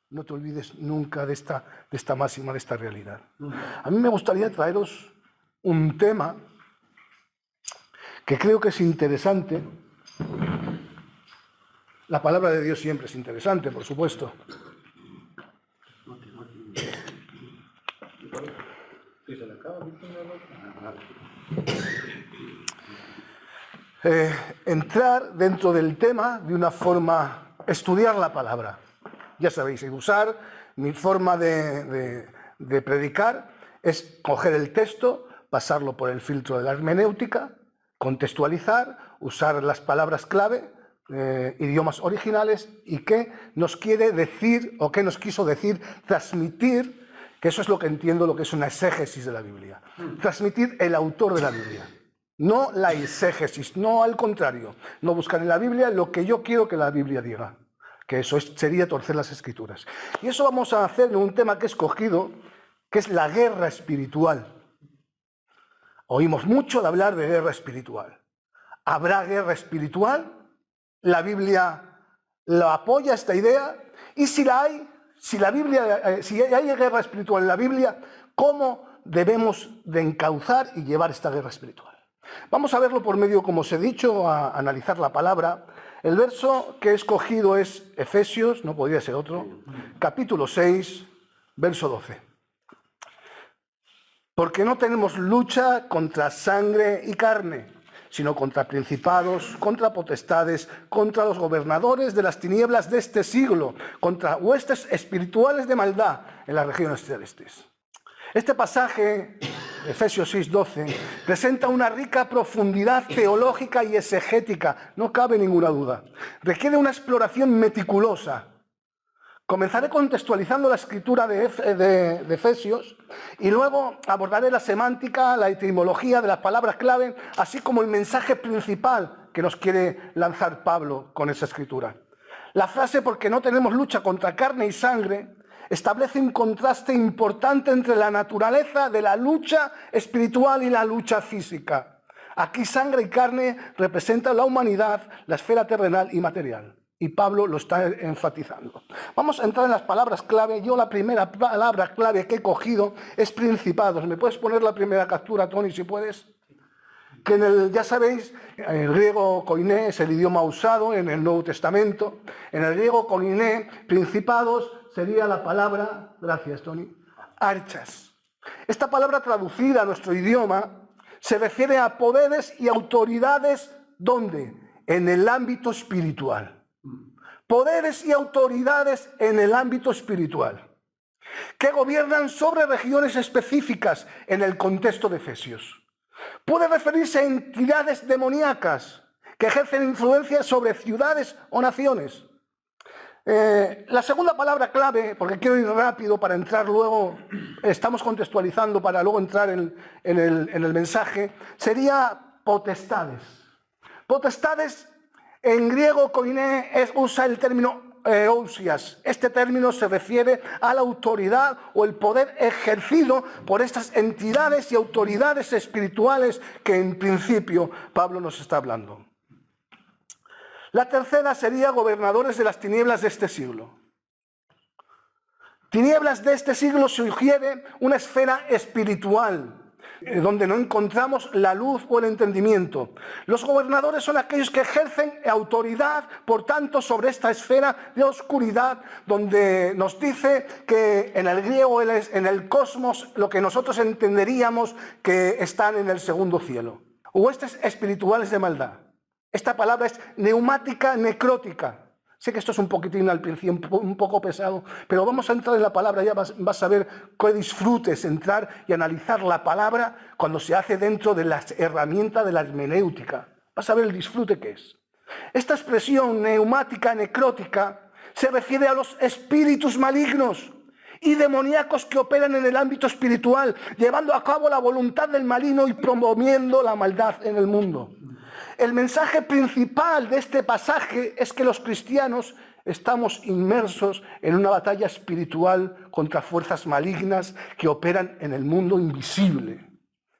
No te olvides nunca de esta máxima, de esta realidad. A mí me gustaría traeros un tema que creo que es interesante. La palabra de Dios siempre es interesante, por supuesto. Entrar dentro del tema de una forma, estudiar la palabra. Ya sabéis, usar mi forma de predicar es coger el texto, pasarlo por el filtro de la hermenéutica, contextualizar, usar las palabras clave, idiomas originales y qué nos quiere decir o qué nos quiso decir, transmitir, que eso es lo que entiendo, lo que es una exégesis de la Biblia. Transmitir el autor de la Biblia. No la exégesis, no al contrario, no buscar en la Biblia lo que yo quiero que la Biblia diga, que eso sería torcer las Escrituras. Y eso vamos a hacer en un tema que he escogido, que es la guerra espiritual. Oímos mucho de hablar de guerra espiritual. ¿Habrá guerra espiritual? ¿La Biblia lo apoya esta idea? Y si la hay, si hay guerra espiritual en la Biblia, ¿cómo debemos de encauzar y llevar esta guerra espiritual? Vamos a verlo por medio, como os he dicho, a analizar la palabra. El verso que he escogido es Efesios, no podría ser otro, capítulo 6, verso 12. Porque no tenemos lucha contra sangre y carne, sino contra principados, contra potestades, contra los gobernadores de las tinieblas de este siglo, contra huestes espirituales de maldad en las regiones celestes. Este pasaje, Efesios 6:12, presenta una rica profundidad teológica y exegética, no cabe ninguna duda. Requiere una exploración meticulosa. Comenzaré contextualizando la escritura de Efesios y luego abordaré la semántica, la etimología de las palabras clave, así como el mensaje principal que nos quiere lanzar Pablo con esa escritura. La frase "porque no tenemos lucha contra carne y sangre" establece un contraste importante entre la naturaleza de la lucha espiritual y la lucha física. Aquí sangre y carne representan la humanidad, la esfera terrenal y material. Y Pablo lo está enfatizando. Vamos a entrar en las palabras clave. Yo la primera palabra clave que he cogido es principados. ¿Me puedes poner la primera captura, Tony, si puedes? Que ya sabéis, el griego koiné es el idioma usado en el Nuevo Testamento. En el griego koiné, principados sería la palabra, gracias Tony, archas. Esta palabra traducida a nuestro idioma se refiere a poderes y autoridades, ¿dónde? En el ámbito espiritual. Poderes y autoridades en el ámbito espiritual, que gobiernan sobre regiones específicas en el contexto de Efesios. Puede referirse a entidades demoníacas que ejercen influencia sobre ciudades o naciones. La segunda palabra clave, porque quiero ir rápido para entrar luego, estamos contextualizando para luego entrar en el mensaje, sería potestades. Potestades, en griego koiné, usa el término ousias. Este término se refiere a la autoridad o el poder ejercido por estas entidades y autoridades espirituales que en principio Pablo nos está hablando. La tercera sería gobernadores de las tinieblas de este siglo. Tinieblas de este siglo sugiere una esfera espiritual, donde no encontramos la luz o el entendimiento. Los gobernadores son aquellos que ejercen autoridad, por tanto, sobre esta esfera de oscuridad, donde nos dice que en el griego, en el cosmos, lo que nosotros entenderíamos que están en el segundo cielo. Huestes espirituales de maldad. Esta palabra es neumática necrótica. Sé que esto es un poquitín al principio, un poco pesado, pero vamos a entrar en la palabra, ya vas a ver qué disfrutes entrar y analizar la palabra cuando se hace dentro de la herramienta de la hermenéutica. Vas a ver el disfrute que es. Esta expresión neumática necrótica se refiere a los espíritus malignos y demoníacos que operan en el ámbito espiritual, llevando a cabo la voluntad del maligno y promoviendo la maldad en el mundo. El mensaje principal de este pasaje es que los cristianos estamos inmersos en una batalla espiritual contra fuerzas malignas que operan en el mundo invisible.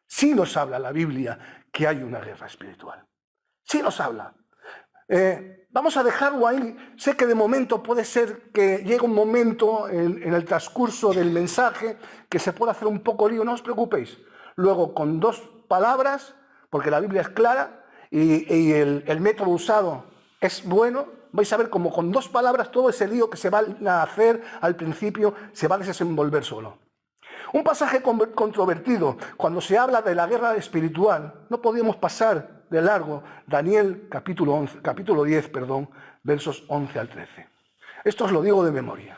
Sí nos habla la Biblia que hay una guerra espiritual. Sí nos habla. Vamos a dejarlo ahí. Sé que de momento puede ser que llegue un momento en el transcurso del mensaje que se pueda hacer un poco lío, no os preocupéis. Luego, con 2 palabras, porque la Biblia es clara y el método usado es bueno, vais a ver como con 2 palabras todo ese lío que se va a hacer al principio se va a desenvolver solo. Un pasaje controvertido, cuando se habla de la guerra espiritual, no podíamos pasar de largo Daniel capítulo 10, versos 11 al 13. Esto os lo digo de memoria.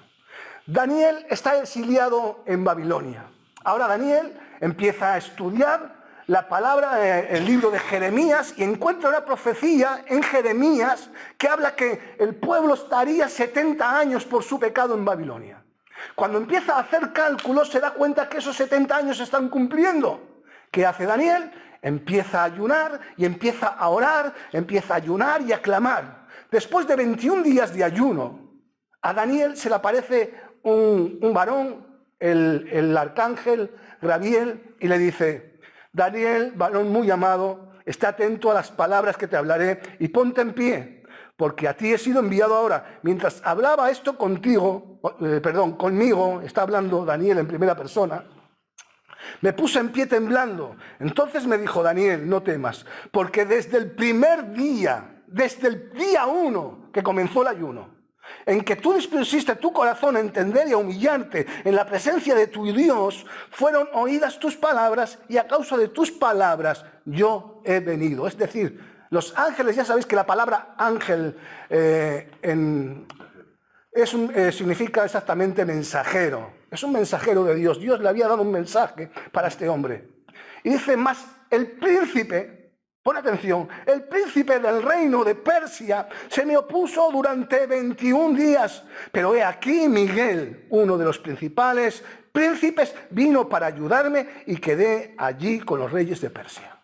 Daniel está exiliado en Babilonia. Ahora Daniel empieza a estudiar la palabra, el libro de Jeremías, y encuentra una profecía en Jeremías que habla que el pueblo estaría 70 años por su pecado en Babilonia. Cuando empieza a hacer cálculos se da cuenta que esos 70 años se están cumpliendo. ¿Qué hace Daniel? Empieza a ayunar y empieza a orar, empieza a ayunar y a clamar. Después de 21 días de ayuno, a Daniel se le aparece un varón, el arcángel Gabriel, y le dice: Daniel, varón muy amado, está atento a las palabras que te hablaré y ponte en pie, porque a ti he sido enviado ahora. Mientras hablaba esto conmigo, está hablando Daniel en primera persona, me puse en pie temblando. Entonces me dijo: Daniel, no temas, porque desde el primer día, desde el día 1 que comenzó el ayuno, en que tú dispusiste tu corazón a entender y a humillarte en la presencia de tu Dios, fueron oídas tus palabras, y a causa de tus palabras yo he venido. Es decir, los ángeles, ya sabéis que la palabra ángel significa exactamente mensajero. Es un mensajero de Dios. Dios le había dado un mensaje para este hombre. Y dice más: el príncipe, pon atención, el príncipe del reino de Persia se me opuso durante 21 días. Pero he aquí Miguel, uno de los principales príncipes, vino para ayudarme y quedé allí con los reyes de Persia.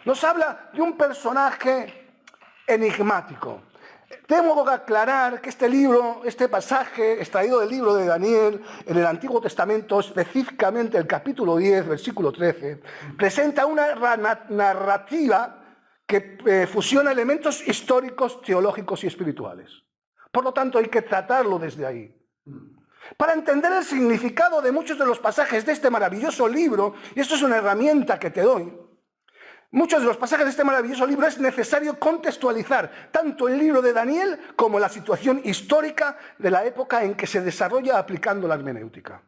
Nos habla de un personaje enigmático. Tengo que aclarar que este pasaje extraído del libro de Daniel, en el Antiguo Testamento, específicamente el capítulo 10, versículo 13, presenta una narrativa que fusiona elementos históricos, teológicos y espirituales. Por lo tanto, hay que tratarlo desde ahí. Para entender el significado de muchos de los pasajes de este maravilloso libro, y esto es una herramienta que te doy, muchos de los pasajes de este maravilloso libro es necesario contextualizar tanto el libro de Daniel como la situación histórica de la época en que se desarrolla aplicando la hermenéutica.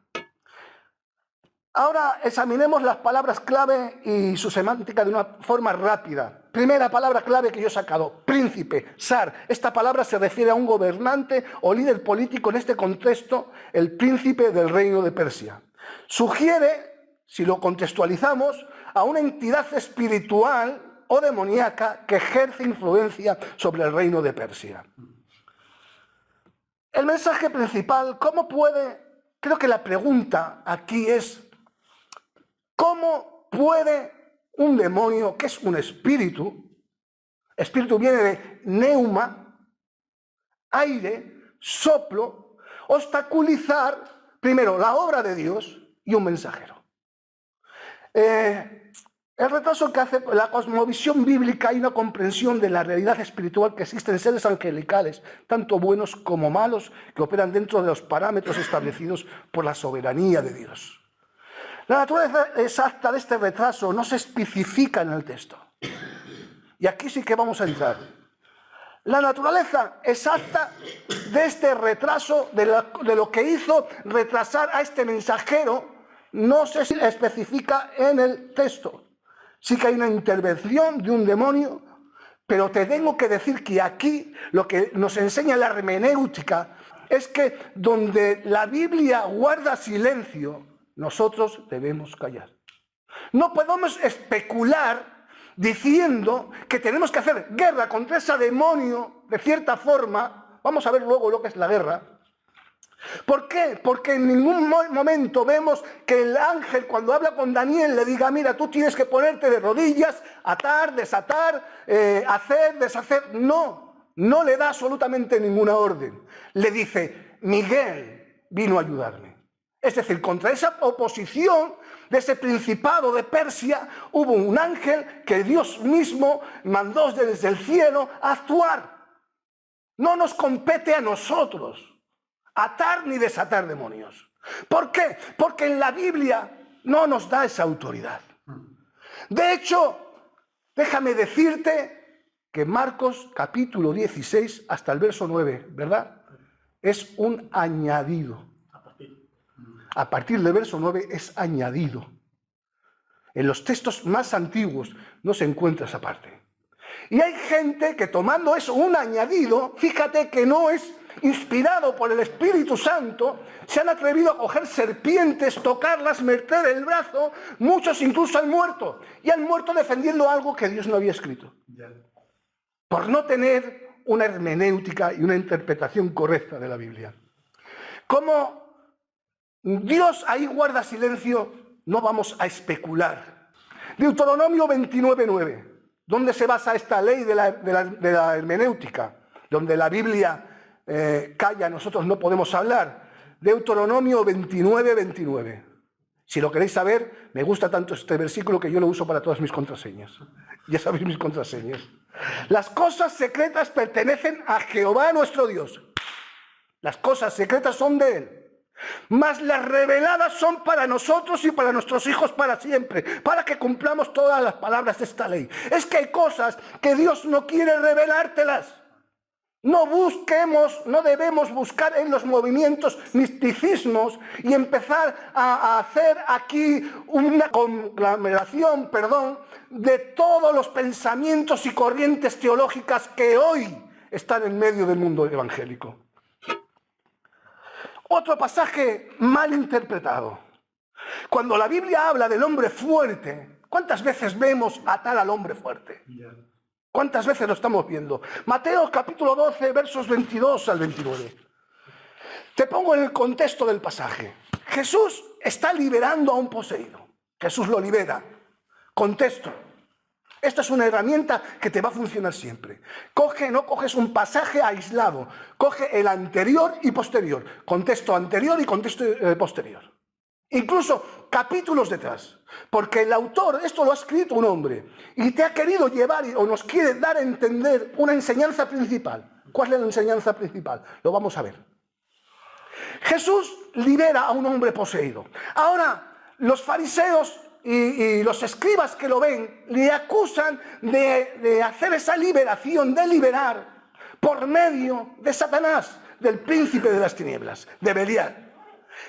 Ahora examinemos las palabras clave y su semántica de una forma rápida. Primera palabra clave que yo he sacado: príncipe, zar. Esta palabra se refiere a un gobernante o líder político, en este contexto, el príncipe del reino de Persia. Sugiere, si lo contextualizamos, a una entidad espiritual o demoníaca que ejerce influencia sobre el reino de Persia. El mensaje principal, creo que la pregunta aquí es: ¿cómo puede un demonio, que es un espíritu viene de neuma, aire, soplo, obstaculizar primero la obra de Dios y un mensajero? El retraso que hace la cosmovisión bíblica y una comprensión de la realidad espiritual, que existen seres angelicales, tanto buenos como malos, que operan dentro de los parámetros establecidos por la soberanía de Dios. La naturaleza exacta de este retraso no se especifica en el texto. Y aquí sí que vamos a entrar. La naturaleza exacta de este retraso, de lo que hizo retrasar a este mensajero, no se especifica en el texto. Sí que hay una intervención de un demonio, pero te tengo que decir que aquí lo que nos enseña la hermenéutica es que donde la Biblia guarda silencio, nosotros debemos callar. No podemos especular diciendo que tenemos que hacer guerra contra ese demonio de cierta forma. Vamos a ver luego lo que es la guerra. ¿Por qué? Porque en ningún momento vemos que el ángel, cuando habla con Daniel, le diga: mira, tú tienes que ponerte de rodillas, atar, desatar, hacer, deshacer. No le da absolutamente ninguna orden. Le dice: Miguel vino a ayudarme. Es decir, contra esa oposición de ese principado de Persia, hubo un ángel que Dios mismo mandó desde el cielo a actuar. No nos compete a nosotros atar ni desatar demonios. ¿Por qué? Porque en la Biblia no nos da esa autoridad. De hecho, déjame decirte que Marcos capítulo 16 hasta el verso 9, ¿verdad? Es un añadido. A partir del verso 9 es añadido. En los textos más antiguos no se encuentra esa parte. Y hay gente que tomando eso, un añadido, fíjate que no es inspirado por el Espíritu Santo, se han atrevido a coger serpientes, tocarlas, meter el brazo, muchos incluso han muerto, y han muerto defendiendo algo que Dios no había escrito. Por no tener una hermenéutica y una interpretación correcta de la Biblia. Como Dios ahí guarda silencio, no vamos a especular. Deuteronomio 29:9. ¿Dónde se basa esta ley de la hermenéutica? Donde la Biblia calla, nosotros no podemos hablar. Deuteronomio 29:29. Si lo queréis saber, me gusta tanto este versículo que yo lo uso para todas mis contraseñas. Ya sabéis mis contraseñas. Las cosas secretas pertenecen a Jehová nuestro Dios. Las cosas secretas son de Él. Mas las reveladas son para nosotros y para nuestros hijos para siempre, para que cumplamos todas las palabras de esta ley. Es que hay cosas que Dios no quiere revelártelas. No busquemos, no debemos buscar en los movimientos misticismos y empezar a hacer aquí una conglomeración, de todos los pensamientos y corrientes teológicas que hoy están en medio del mundo evangélico. Otro pasaje mal interpretado. Cuando la Biblia habla del hombre fuerte, ¿cuántas veces vemos atar al hombre fuerte? ¿Cuántas veces lo estamos viendo? Mateo capítulo 12, versos 22 al 29. Te pongo en el contexto del pasaje. Jesús está liberando a un poseído. Jesús lo libera. Contexto. Esta es una herramienta que te va a funcionar siempre. No coges un pasaje aislado, coge el anterior y posterior, contexto anterior y contexto posterior. Incluso capítulos detrás, porque el autor, esto lo ha escrito un hombre, y te ha querido llevar o nos quiere dar a entender una enseñanza principal. ¿Cuál es la enseñanza principal? Lo vamos a ver. Jesús libera a un hombre poseído. Ahora, los fariseos y los escribas que lo ven le acusan de hacer esa liberación, de liberar por medio de Satanás, del príncipe de las tinieblas, de Belial.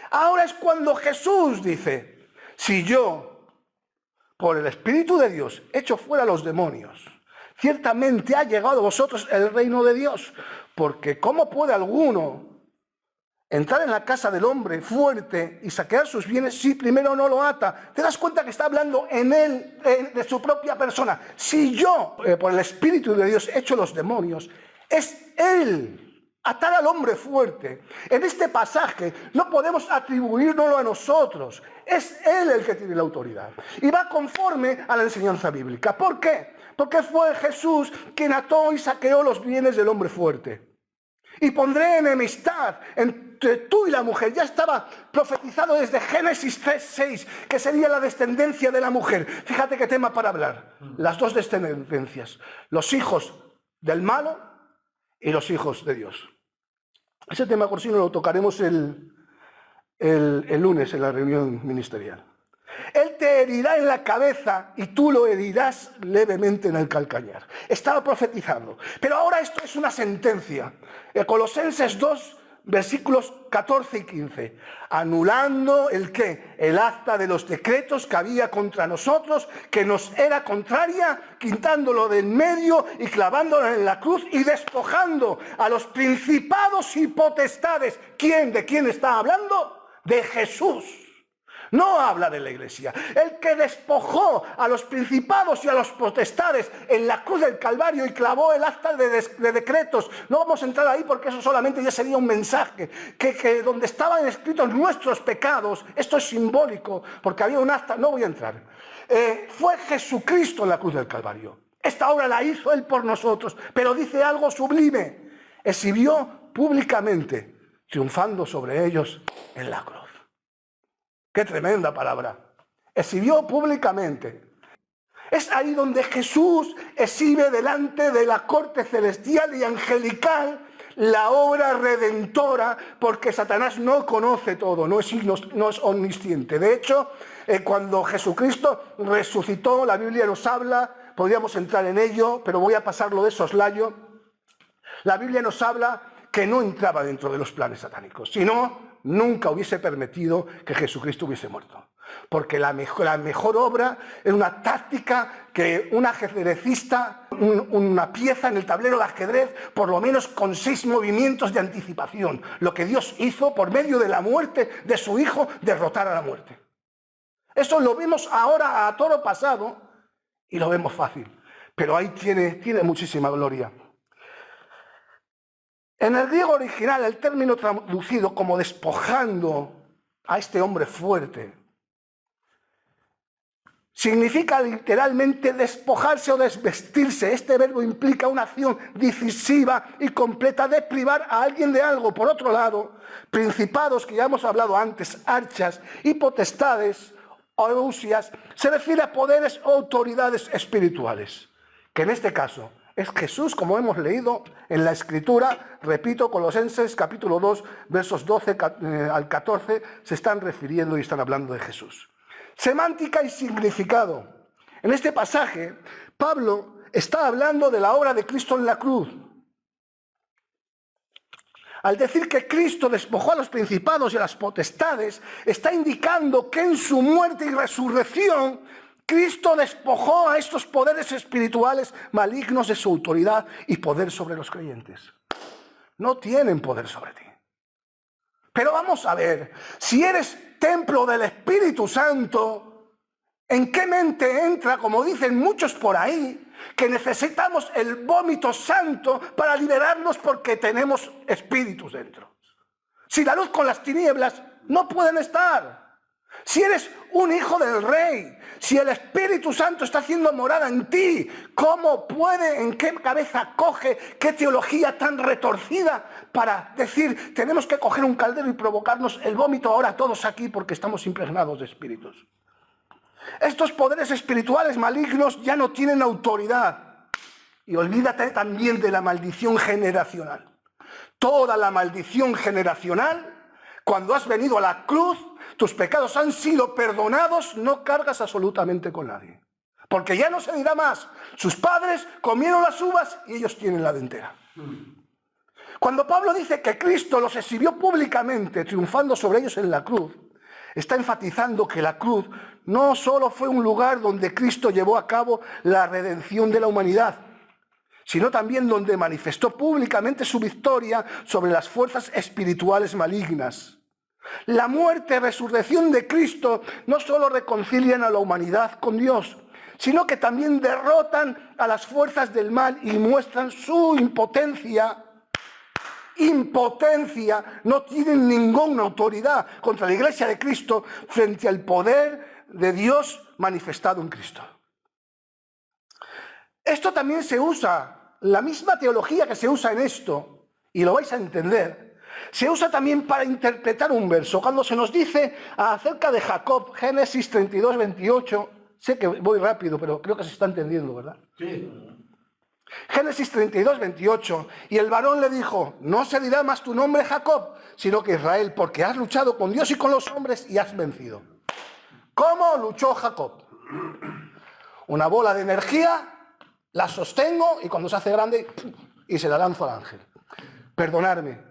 Ahora es cuando Jesús dice, si yo, por el Espíritu de Dios, echo fuera los demonios, ciertamente ha llegado a vosotros el reino de Dios, porque ¿cómo puede alguno entrar en la casa del hombre fuerte y saquear sus bienes si primero no lo ata? Te das cuenta que está hablando en él, de su propia persona. Si yo, por el Espíritu de Dios, echo los demonios, es él. Atar al hombre fuerte. En este pasaje no podemos atribuírnoslo a nosotros. Es él el que tiene la autoridad. Y va conforme a la enseñanza bíblica. ¿Por qué? Porque fue Jesús quien ató y saqueó los bienes del hombre fuerte. Y pondré enemistad entre tú y la mujer. Ya estaba profetizado desde Génesis 3:6, que sería la descendencia de la mujer. Fíjate qué tema para hablar. Las dos descendencias. Los hijos del malo y los hijos de Dios. Ese tema por sí no lo tocaremos el lunes en la reunión ministerial. Él te herirá en la cabeza y tú lo herirás levemente en el calcañar. Estaba profetizando. Pero ahora esto es una sentencia. Colosenses 2, versículos 14 y 15. Anulando el qué? El acta de los decretos que había contra nosotros, que nos era contraria, quitándolo del medio y clavándolo en la cruz y despojando a los principados y potestades. ¿Quién? ¿De quién está hablando? De Jesús. No habla de la iglesia. El que despojó a los principados y a los potestades en la cruz del Calvario y clavó el acta de decretos. No vamos a entrar ahí porque eso solamente ya sería un mensaje. Que donde estaban escritos nuestros pecados, esto es simbólico porque había un acta, no voy a entrar. Fue Jesucristo en la cruz del Calvario. Esta obra la hizo Él por nosotros, pero dice algo sublime. Exhibió públicamente, triunfando sobre ellos en la cruz. ¡Qué tremenda palabra! Exhibió públicamente. Es ahí donde Jesús exhibe delante de la corte celestial y angelical la obra redentora, porque Satanás no conoce todo, no es omnisciente. De hecho, cuando Jesucristo resucitó, la Biblia nos habla, podríamos entrar en ello, pero voy a pasarlo de soslayo. La Biblia nos habla que no entraba dentro de los planes satánicos, sino nunca hubiese permitido que Jesucristo hubiese muerto. Porque la mejor obra es una táctica que un ajedrecista, una pieza en el tablero de ajedrez, por lo menos con 6 movimientos de anticipación. Lo que Dios hizo por medio de la muerte de su Hijo, derrotar a la muerte. Eso lo vemos ahora a toro pasado y lo vemos fácil. Pero ahí tiene muchísima gloria. En el griego original, el término traducido como despojando a este hombre fuerte significa literalmente despojarse o desvestirse. Este verbo implica una acción decisiva y completa de privar a alguien de algo. Por otro lado, principados, que ya hemos hablado antes, archas y potestades o eusias, se refiere a poderes o autoridades espirituales, que en este caso es Jesús, como hemos leído en la Escritura. Repito, Colosenses capítulo 2, versos 12 al 14, se están refiriendo y están hablando de Jesús. Semántica y significado. En este pasaje, Pablo está hablando de la obra de Cristo en la cruz. Al decir que Cristo despojó a los principados y a las potestades, está indicando que en su muerte y resurrección, Cristo despojó a estos poderes espirituales malignos de su autoridad y poder sobre los creyentes. No tienen poder sobre ti. Pero vamos a ver, si eres templo del Espíritu Santo, ¿en qué mente entra, como dicen muchos por ahí, que necesitamos el vómito santo para liberarnos porque tenemos espíritus dentro? Si la luz con las tinieblas no pueden estar. Si eres un hijo del Rey, si el Espíritu Santo está haciendo morada en ti, ¿cómo puede, en qué cabeza coge, qué teología tan retorcida para decir tenemos que coger un caldero y provocarnos el vómito ahora todos aquí porque estamos impregnados de espíritus? Estos poderes espirituales malignos ya no tienen autoridad. Y olvídate también de la maldición generacional. Toda la maldición generacional, cuando has venido a la cruz, tus pecados han sido perdonados, no cargas absolutamente con nadie. Porque ya no se dirá más, sus padres comieron las uvas y ellos tienen la dentera. Cuando Pablo dice que Cristo los exhibió públicamente, triunfando sobre ellos en la cruz, está enfatizando que la cruz no solo fue un lugar donde Cristo llevó a cabo la redención de la humanidad, sino también donde manifestó públicamente su victoria sobre las fuerzas espirituales malignas. La muerte y resurrección de Cristo no solo reconcilian a la humanidad con Dios, sino que también derrotan a las fuerzas del mal y muestran su impotencia. No tienen ninguna autoridad contra la Iglesia de Cristo frente al poder de Dios manifestado en Cristo. Esto también se usa, la misma teología que se usa en esto, y lo vais a entender, se usa también para interpretar un verso. Cuando se nos dice acerca de Jacob, Génesis 32, 28, sé que voy rápido, pero creo que se está entendiendo, ¿verdad? Sí. Génesis 32, 28, y el varón le dijo, no se dirá más tu nombre Jacob, sino que Israel, porque has luchado con Dios y con los hombres y has vencido. ¿Cómo luchó Jacob? Una bola de energía, la sostengo y cuando se hace grande, y se la lanzo al ángel. Perdonadme,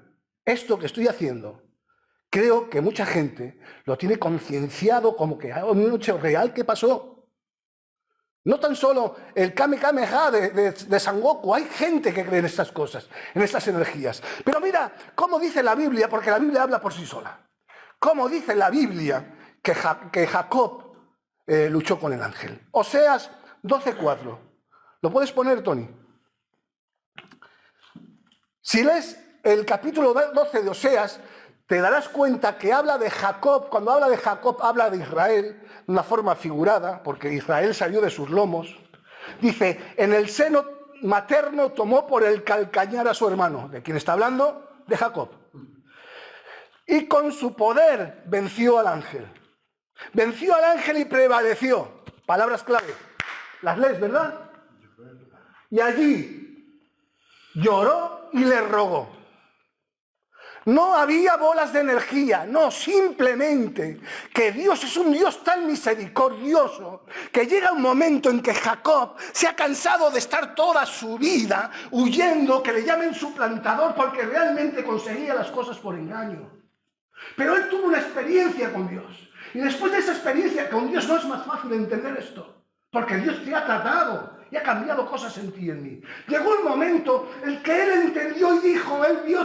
esto que estoy haciendo, creo que mucha gente lo tiene concienciado como que hay un hecho real que pasó. No tan solo el Kamehameha de Sangoku, hay gente que cree en estas cosas, en estas energías. Pero mira cómo dice la Biblia, porque la Biblia habla por sí sola. Cómo dice la Biblia que Jacob luchó con el ángel. Oseas 12:4. ¿Lo puedes poner, Tony? Si lees el capítulo 12 de Oseas, te darás cuenta que habla de Jacob. Cuando habla de Jacob, habla de Israel de una forma figurada, porque Israel salió de sus lomos. Dice, en el seno materno tomó por el calcañar a su hermano. ¿De quién está hablando? De Jacob. Y con su poder venció al ángel. Venció al ángel y prevaleció. Palabras clave. Las lees, ¿verdad? Y allí lloró y le rogó. No había bolas de energía, no, simplemente que Dios es un Dios tan misericordioso que llega un momento en que Jacob se ha cansado de estar toda su vida huyendo, que le llamen suplantador, porque realmente conseguía las cosas por engaño. Pero él tuvo una experiencia con Dios. Y después de esa experiencia con Dios no es más fácil entender esto, porque Dios te ha tratado y ha cambiado cosas en ti y en mí. Llegó el momento en que él entendió y dijo,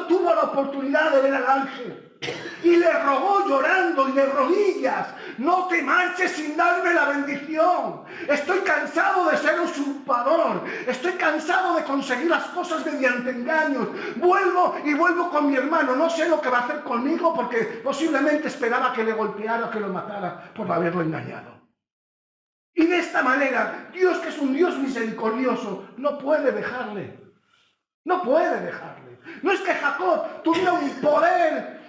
tuvo la oportunidad de ver al ángel. Y le rogó llorando y de rodillas, no te marches sin darme la bendición. Estoy cansado de ser usurpador. Estoy cansado de conseguir las cosas mediante engaños. Vuelvo con mi hermano. No sé lo que va a hacer conmigo porque posiblemente esperaba que le golpeara o que lo matara por haberlo engañado. Y de esta manera, Dios, que es un Dios misericordioso, no puede dejarle. No puede dejarle. No es que Jacob tuviera un poder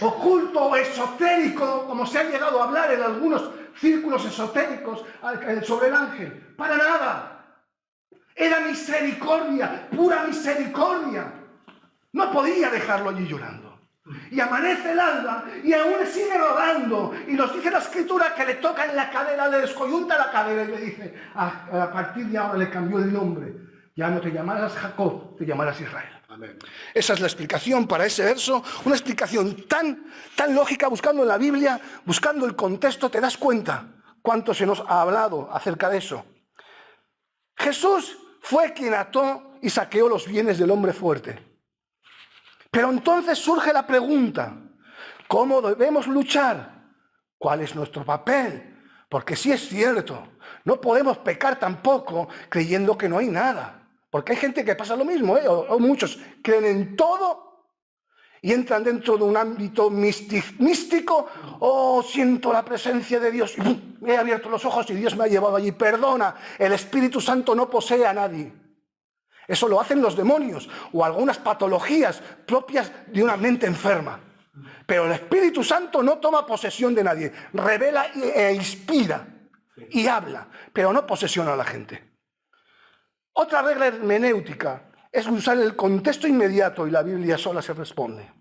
oculto o esotérico, como se ha llegado a hablar en algunos círculos esotéricos sobre el ángel. Para nada. Era misericordia, pura misericordia. No podía dejarlo allí llorando. Y amanece el alba y aún sigue rodando. Y nos dice la escritura que le toca en la cadera, le descoyunta la cadera y le dice, a partir de ahora le cambió el nombre. Ya no te llamarás Jacob, te llamarás Israel. Amén. Esa es la explicación para ese verso, una explicación tan lógica, buscando en la Biblia, buscando el contexto, te das cuenta cuánto se nos ha hablado acerca de eso. Jesús fue quien ató y saqueó los bienes del hombre fuerte. Pero entonces surge la pregunta, ¿cómo debemos luchar? ¿Cuál es nuestro papel? Porque sí es cierto, no podemos pecar tampoco creyendo que no hay nada. Porque hay gente que pasa lo mismo, o muchos creen en todo y entran dentro de un ámbito místico. Oh, siento la presencia de Dios. Y he abierto los ojos y Dios me ha llevado allí. Perdona, el Espíritu Santo no posee a nadie. Eso lo hacen los demonios o algunas patologías propias de una mente enferma. Pero el Espíritu Santo no toma posesión de nadie. Revela e inspira y habla, pero no posesiona a la gente. Otra regla hermenéutica es usar el contexto inmediato y la Biblia sola se responde.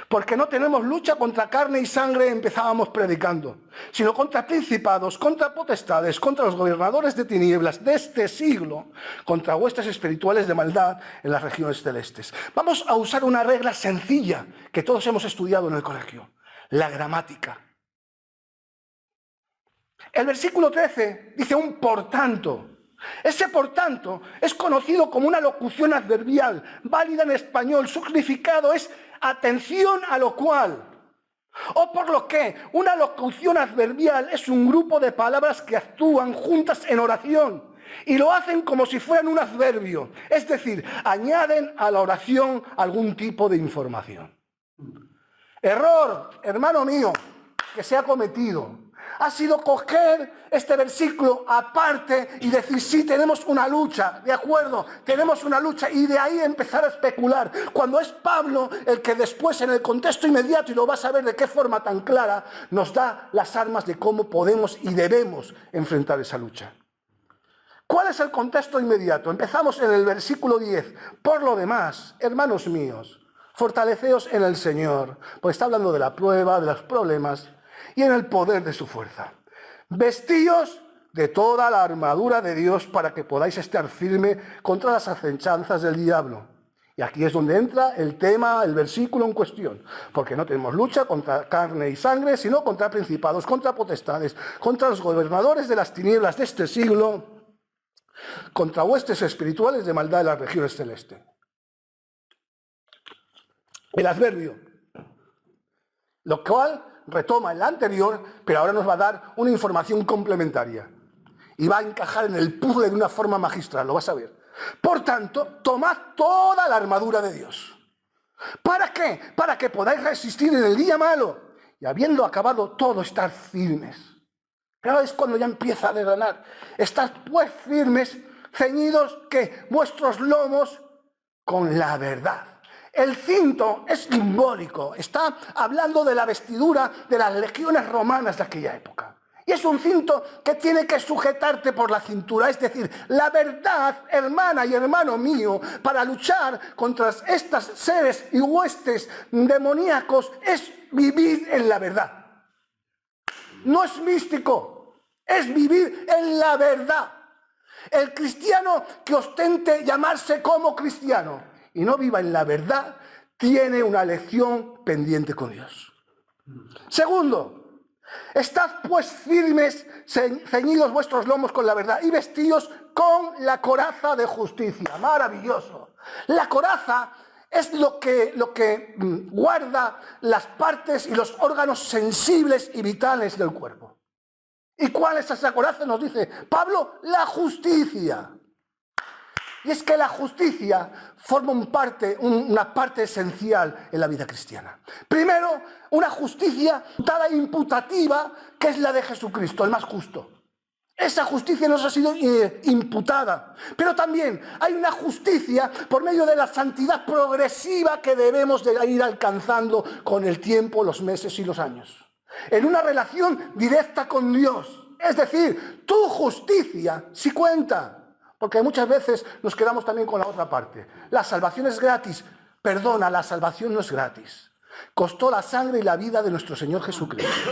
Porque no tenemos lucha contra carne y sangre, empezábamos predicando, sino contra principados, contra potestades, contra los gobernadores de tinieblas de este siglo, contra huestes espirituales de maldad en las regiones celestes. Vamos a usar una regla sencilla que todos hemos estudiado en el colegio, la gramática. El versículo 13 dice un por tanto. Ese por tanto es conocido como una locución adverbial, válida en español. Su significado es atención a lo cual, o por lo que. Una locución adverbial es un grupo de palabras que actúan juntas en oración y lo hacen como si fueran un adverbio, es decir, añaden a la oración algún tipo de información. Error, hermano mío, que se ha cometido ha sido coger este versículo aparte y decir, sí, tenemos una lucha, de acuerdo, tenemos una lucha, y de ahí empezar a especular, cuando es Pablo el que después en el contexto inmediato, y lo vas a ver de qué forma tan clara, nos da las armas de cómo podemos y debemos enfrentar esa lucha. ¿Cuál es el contexto inmediato? Empezamos en el versículo 10. Por lo demás, hermanos míos, fortaleceos en el Señor, porque está hablando de la prueba, de los problemas, y en el poder de su fuerza. Vestíos de toda la armadura de Dios para que podáis estar firme contra las acechanzas del diablo. Y aquí es donde entra el tema, el versículo en cuestión. Porque no tenemos lucha contra carne y sangre, sino contra principados, contra potestades, contra los gobernadores de las tinieblas de este siglo, contra huestes espirituales de maldad de las regiones celestes. El adverbio, lo cual retoma el anterior, pero ahora nos va a dar una información complementaria. Y va a encajar en el puzzle de una forma magistral, lo vas a ver. Por tanto, tomad toda la armadura de Dios. ¿Para qué? Para que podáis resistir en el día malo. Y habiendo acabado todo, estar firmes. Pero es cuando ya empieza a desgranar. Estad pues firmes, ceñidos que vuestros lomos con la verdad. El cinto es simbólico, está hablando de la vestidura de las legiones romanas de aquella época. Y es un cinto que tiene que sujetarte por la cintura. Es decir, la verdad, hermana y hermano mío, para luchar contra estos seres y huestes demoníacos es vivir en la verdad. No es místico, es vivir en la verdad. El cristiano que ostente llamarse como cristiano y no viva en la verdad, tiene una lección pendiente con Dios. Segundo, estad pues firmes, ceñidos vuestros lomos con la verdad y vestidos con la coraza de justicia. Maravilloso. La coraza es lo que guarda las partes y los órganos sensibles y vitales del cuerpo. ¿Y cuál es esa coraza? Nos dice Pablo, la justicia. Y es que la justicia forma una parte esencial en la vida cristiana. Primero, una justicia imputativa, que es la de Jesucristo, el más justo. Esa justicia nos ha sido imputada. Pero también hay una justicia por medio de la santidad progresiva que debemos de ir alcanzando con el tiempo, los meses y los años. En una relación directa con Dios. Es decir, tu justicia sí cuenta. Porque muchas veces nos quedamos también con la otra parte. La salvación es gratis. Perdona, la salvación no es gratis. Costó la sangre y la vida de nuestro Señor Jesucristo.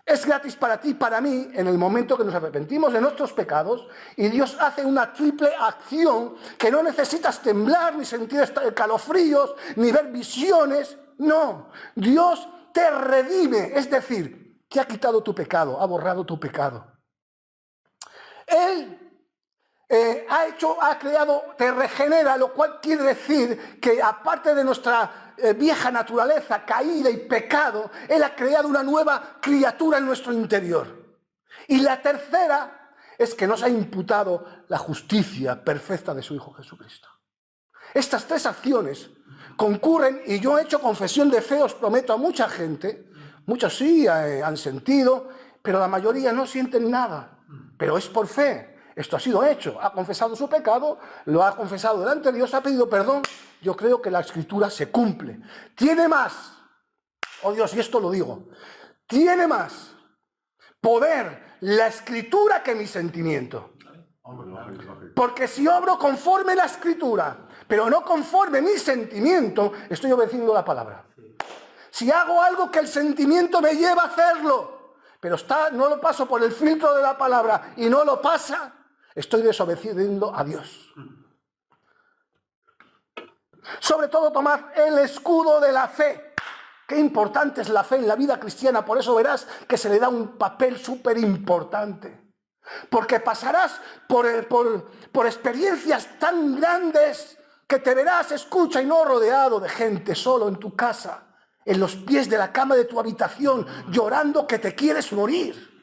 Es gratis para ti y para mí en el momento que nos arrepentimos de nuestros pecados y Dios hace una triple acción que no necesitas temblar, ni sentir calofríos, ni ver visiones. No, Dios te redime, es decir, que ha quitado tu pecado, ha borrado tu pecado. Él ha creado, te regenera, lo cual quiere decir que aparte de nuestra vieja naturaleza, caída y pecado, Él ha creado una nueva criatura en nuestro interior. Y la tercera es que nos ha imputado la justicia perfecta de su Hijo Jesucristo. Estas tres acciones concurren, y yo he hecho confesión de fe, os prometo, a mucha gente. Muchos sí han sentido, pero la mayoría no sienten nada. Pero es por fe. Esto ha sido hecho, ha confesado su pecado, lo ha confesado delante de Dios, ha pedido perdón. Yo creo que la Escritura se cumple. Tiene más, oh Dios, y esto lo digo, tiene más poder la Escritura que mi sentimiento. Porque si obro conforme la Escritura, pero no conforme mi sentimiento, estoy obedeciendo la palabra. Si hago algo que el sentimiento me lleva a hacerlo, pero no lo paso por el filtro de la palabra y no lo pasa, estoy desobedeciendo a Dios. Sobre todo, tomad el escudo de la fe. Qué importante es la fe en la vida cristiana. Por eso verás que se le da un papel súper importante. Porque pasarás por experiencias tan grandes que te verás, escucha, y no rodeado de gente, solo en tu casa, en los pies de la cama de tu habitación, llorando que te quieres morir.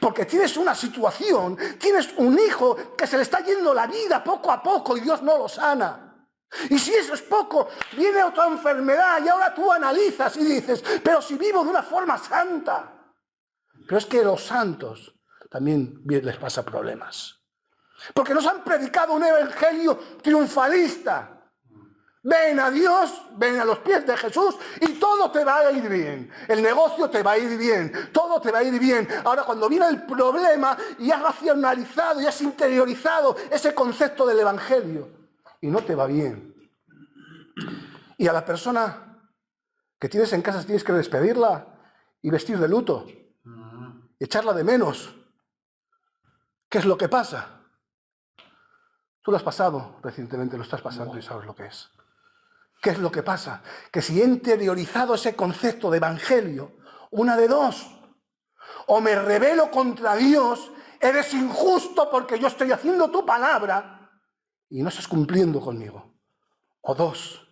Porque tienes una situación, tienes un hijo que se le está yendo la vida poco a poco y Dios no lo sana. Y si eso es poco, viene otra enfermedad y ahora tú analizas y dices, pero si vivo de una forma santa. Pero es que los santos también les pasa problemas. Porque nos han predicado un evangelio triunfalista. Ven a Dios, ven a los pies de Jesús y todo te va a ir bien. El negocio te va a ir bien, todo te va a ir bien. Ahora, cuando viene el problema y has racionalizado y has interiorizado ese concepto del evangelio y no te va bien. Y a la persona que tienes en casa tienes que despedirla y vestir de luto, echarla de menos. ¿Qué es lo que pasa? Tú lo has pasado recientemente, lo estás pasando y sabes lo que es. ¿Qué es lo que pasa? Que si he interiorizado ese concepto de evangelio, una de dos, o me rebelo contra Dios, eres injusto porque yo estoy haciendo tu palabra y no estás cumpliendo conmigo. O dos,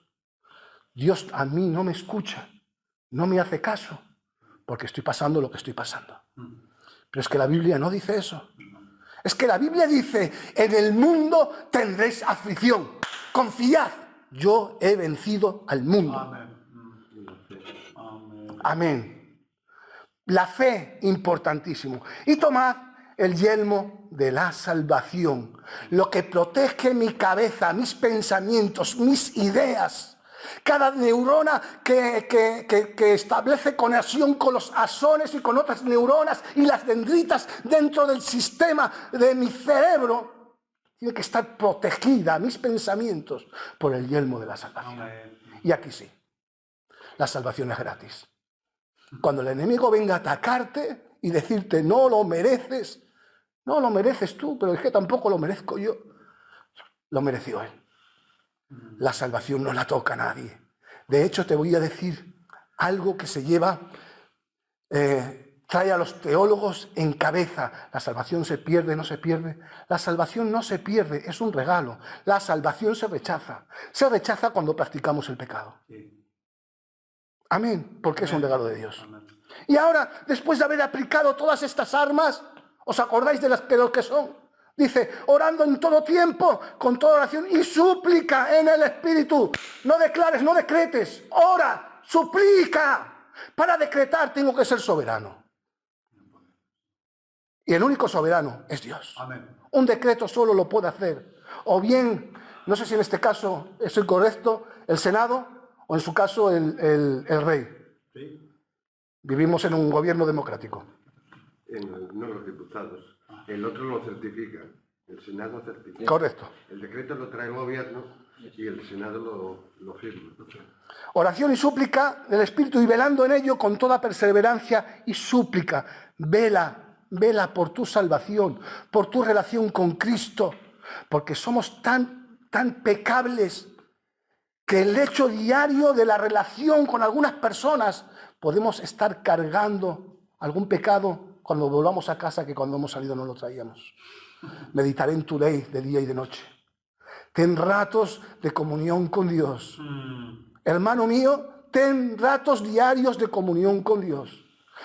Dios a mí no me escucha, no me hace caso, porque estoy pasando lo que estoy pasando. Pero es que la Biblia no dice eso. Es que la Biblia dice, en el mundo tendréis aflicción. Confiad, yo he vencido al mundo. Amén. Amén. La fe, importantísimo. Y tomad el yelmo de la salvación, lo que protege mi cabeza, mis pensamientos, mis ideas, Cada neurona que establece conexión con los axones y con otras neuronas y las dendritas dentro del sistema de mi cerebro, tiene que estar protegida, mis pensamientos, por el yelmo de la salvación. Amén. Y aquí sí, la salvación es gratis. Cuando el enemigo venga a atacarte y decirte no lo mereces, no lo mereces tú, pero es que tampoco lo merezco yo, lo mereció él. La salvación no la toca a nadie. De hecho, te voy a decir algo que se lleva, trae a los teólogos en cabeza. La salvación se pierde, no se pierde. La salvación no se pierde, es un regalo. La salvación se rechaza. Se rechaza cuando practicamos el pecado. Amén, porque es un regalo de Dios. Y ahora, después de haber aplicado todas estas armas, ¿os acordáis de lo que son? Dice, orando en todo tiempo, con toda oración y súplica en el Espíritu. No declares, no decretes, ora, suplica. Para decretar tengo que ser soberano. Y el único soberano es Dios. Amén. Un decreto solo lo puede hacer. O bien, no sé si en este caso es el correcto, el Senado, o en su caso el rey. Sí. Vivimos en un gobierno democrático. No los diputados. El otro lo certifica, el Senado certifica. Correcto. El decreto lo trae el gobierno y el Senado lo firma. Oración y súplica del Espíritu y velando en ello con toda perseverancia y súplica. Vela por tu salvación, por tu relación con Cristo, porque somos tan pecables que el hecho diario de la relación con algunas personas podemos estar cargando algún pecado cuando volvamos a casa que cuando hemos salido no lo traíamos. Meditaré en tu ley de día y de noche. Ten ratos de comunión con Dios. Hermano mío, ten ratos diarios de comunión con Dios.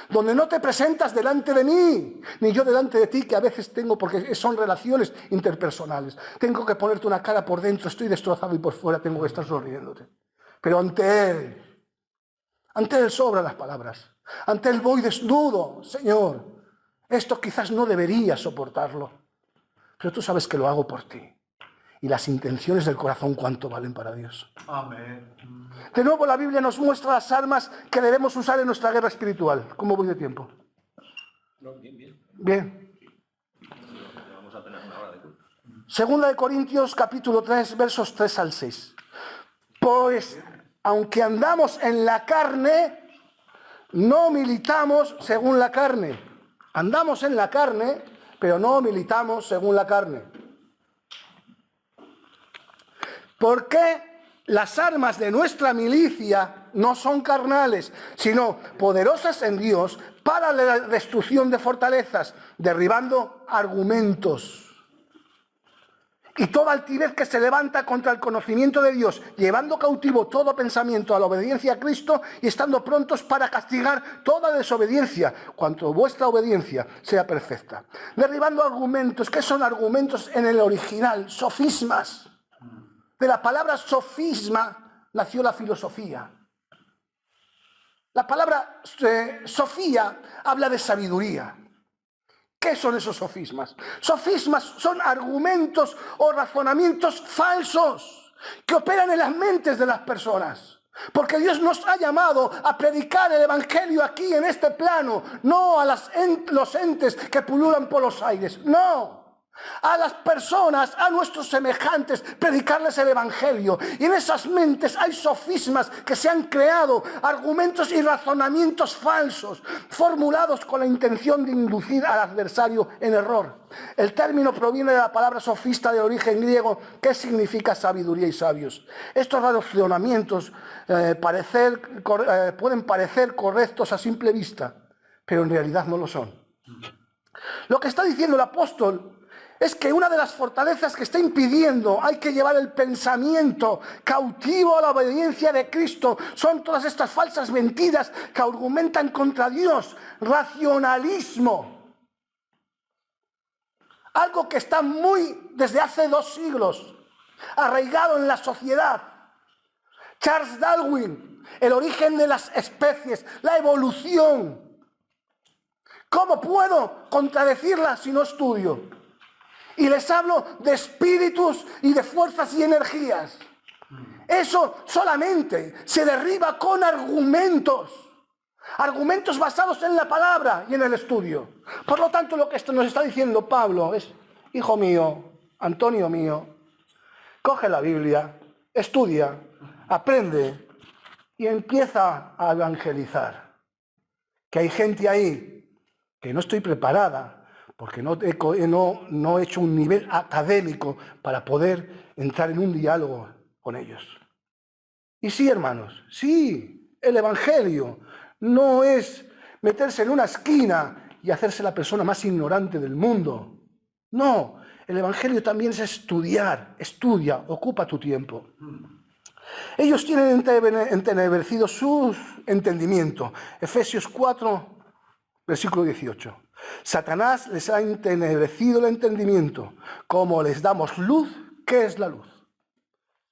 Donde no te presentas delante de mí, ni yo delante de ti, que a veces tengo, porque son relaciones interpersonales. Tengo que ponerte una cara por dentro, estoy destrozado y por fuera tengo que estar sonriéndote. Pero ante Él sobran las palabras. Ante Él voy desnudo, Señor. Esto quizás no debería soportarlo, pero tú sabes que lo hago por ti. Y las intenciones del corazón, ¿cuánto valen para Dios? Amén. De nuevo, la Biblia nos muestra las armas que debemos usar en nuestra guerra espiritual. ¿Cómo voy de tiempo? No, bien. Bien. Vamos a tener una hora de culto. Segunda de Corintios, capítulo 3, versos 3 al 6. Pues, aunque andamos en la carne, no militamos según la carne. Andamos en la carne, pero no militamos según la carne. Porque las armas de nuestra milicia no son carnales, sino poderosas en Dios para la destrucción de fortalezas, derribando argumentos y toda altivez que se levanta contra el conocimiento de Dios, llevando cautivo todo pensamiento a la obediencia a Cristo y estando prontos para castigar toda desobediencia, cuanto vuestra obediencia sea perfecta. Derribando argumentos. ¿Qué son argumentos en el original? Sofismas. De la palabra sofisma nació la filosofía. La palabra sofía habla de sabiduría. ¿Qué son esos sofismas? Sofismas son argumentos o razonamientos falsos que operan en las mentes de las personas. Porque Dios nos ha llamado a predicar el Evangelio aquí en este plano, no a los entes que pululan por los aires, no. A las personas, a nuestros semejantes, predicarles el Evangelio. Y en esas mentes hay sofismas que se han creado, argumentos y razonamientos falsos, formulados con la intención de inducir al adversario en error. El término proviene de la palabra sofista de origen griego, que significa sabiduría y sabios. Estos razonamientos pueden parecer correctos a simple vista, pero en realidad no lo son. Lo que está diciendo el apóstol es que una de las fortalezas que está impidiendo hay que llevar el pensamiento cautivo a la obediencia de Cristo son todas estas falsas mentiras que argumentan contra Dios. Racionalismo. Algo que está desde hace 2 siglos, arraigado en la sociedad. Charles Darwin, el origen de las especies, la evolución. ¿Cómo puedo contradecirla si no estudio? Y les hablo de espíritus y de fuerzas y energías. Eso solamente se derriba con argumentos. Argumentos basados en la palabra y en el estudio. Por lo tanto, lo que esto nos está diciendo Pablo es: hijo mío, Antonio mío, coge la Biblia, estudia, aprende y empieza a evangelizar. Que hay gente ahí que no estoy preparada, porque no he hecho un nivel académico para poder entrar en un diálogo con ellos. Y sí, hermanos, sí, el Evangelio no es meterse en una esquina y hacerse la persona más ignorante del mundo. No, el Evangelio también es estudiar. Estudia, ocupa tu tiempo. Ellos tienen entenebrecido su entendimiento. Efesios 4, versículo 18. Satanás les ha entenebrecido el entendimiento. Como les damos luz, ¿qué es la luz?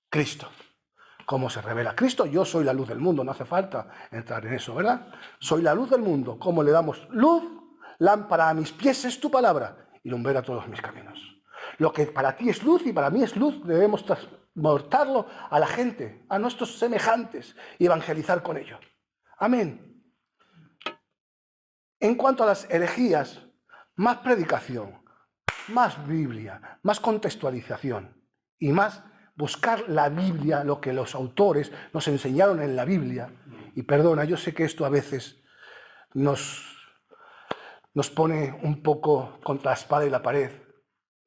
Cristo. ¿Cómo se revela Cristo? Yo soy la luz del mundo, no hace falta entrar en eso, ¿verdad? Soy la luz del mundo. ¿Cómo le damos luz? Lámpara a mis pies es tu palabra y lumbrera todos mis caminos. Lo que para ti es luz y para mí es luz, debemos transportarlo a la gente, a nuestros semejantes y evangelizar con ello. Amén. En cuanto a las herejías, más predicación, más Biblia, más contextualización y más buscar la Biblia, lo que los autores nos enseñaron en la Biblia. Y perdona, yo sé que esto a veces nos pone un poco contra la espada y la pared.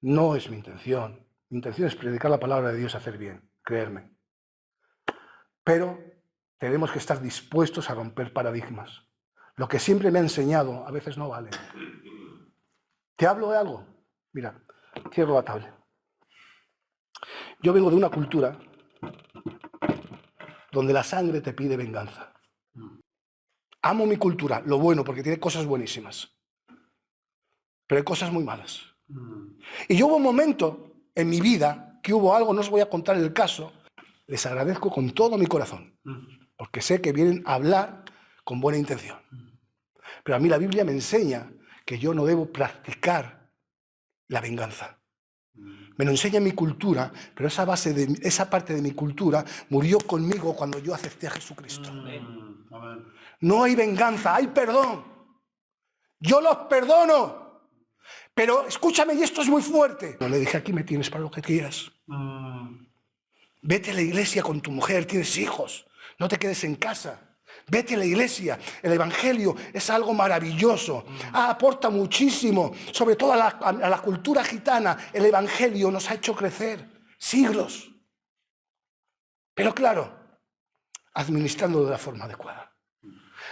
No es mi intención. Mi intención es predicar la palabra de Dios, hacer bien, creerme. Pero tenemos que estar dispuestos a romper paradigmas. Lo que siempre me ha enseñado a veces no vale. ¿Te hablo de algo? Mira, cierro la tabla. Yo vengo de una cultura donde la sangre te pide venganza. Amo mi cultura, lo bueno, porque tiene cosas buenísimas. Pero hay cosas muy malas. Y yo hubo un momento en mi vida que hubo algo, no os voy a contar el caso, les agradezco con todo mi corazón, porque sé que vienen a hablar con buena intención. Pero a mí la Biblia me enseña que yo no debo practicar la venganza. Me lo enseña mi cultura, pero esa parte de mi cultura murió conmigo cuando yo acepté a Jesucristo. No hay venganza, hay perdón. Yo los perdono. Pero escúchame, y esto es muy fuerte. No le dije: aquí me tienes para lo que quieras. Vete a la iglesia con tu mujer, tienes hijos. No te quedes en casa. Vete a la iglesia. El Evangelio es algo maravilloso. Aporta muchísimo. Sobre todo a la cultura gitana, el Evangelio nos ha hecho crecer siglos. Pero claro, administrando de la forma adecuada.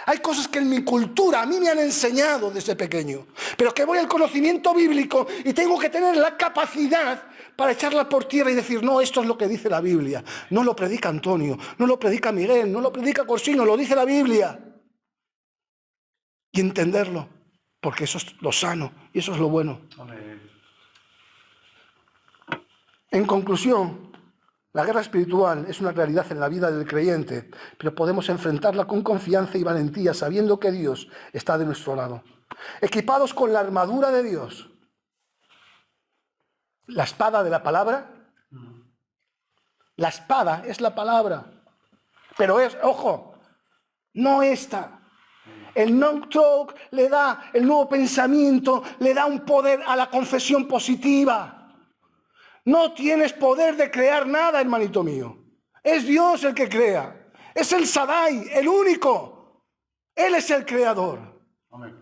Hay cosas que en mi cultura a mí me han enseñado desde pequeño, pero que voy al conocimiento bíblico y tengo que tener la capacidad para echarla por tierra y decir: no, esto es lo que dice la Biblia. No lo predica Antonio, no lo predica Miguel, no lo predica Corsino, lo dice la Biblia. Y entenderlo, porque eso es lo sano y eso es lo bueno. Amén. En conclusión, la guerra espiritual es una realidad en la vida del creyente, pero podemos enfrentarla con confianza y valentía, sabiendo que Dios está de nuestro lado. Equipados con la armadura de Dios, la espada de la palabra. La espada es la palabra, pero es, ojo, no esta. El no-talk le da el nuevo pensamiento, le da un poder a la confesión positiva. No tienes poder de crear nada, hermanito mío. Es Dios el que crea. Es el Shaddai, el único. Él es el creador. Amén.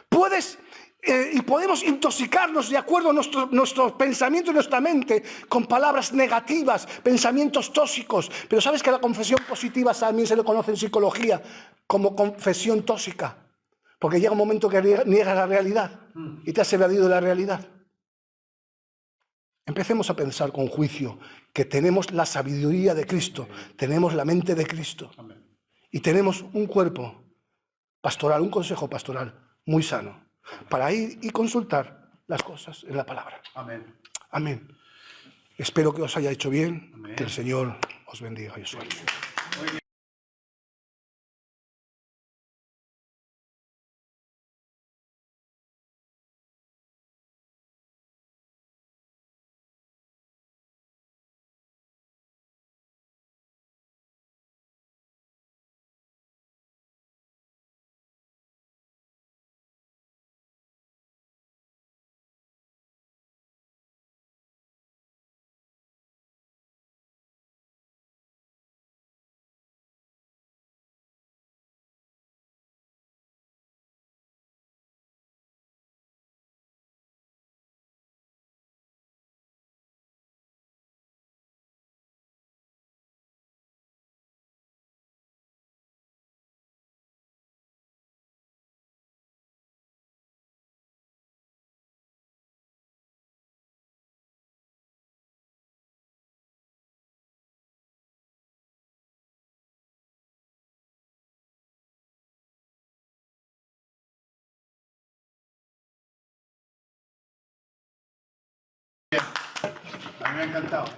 Podemos intoxicarnos de acuerdo a nuestros pensamientos y nuestra mente con palabras negativas, pensamientos tóxicos. Pero ¿sabes que la confesión positiva también se le conoce en psicología como confesión tóxica? Porque llega un momento que niegas la realidad y te has evadido de la realidad. Empecemos a pensar con juicio que tenemos la sabiduría de Cristo, tenemos la mente de Cristo y tenemos un cuerpo pastoral, un consejo pastoral muy sano para ir y consultar las cosas en la palabra. Amén. Amén. Espero que os haya hecho bien. Amén. Que el Señor os bendiga y os suelte. A mí me ha encantado.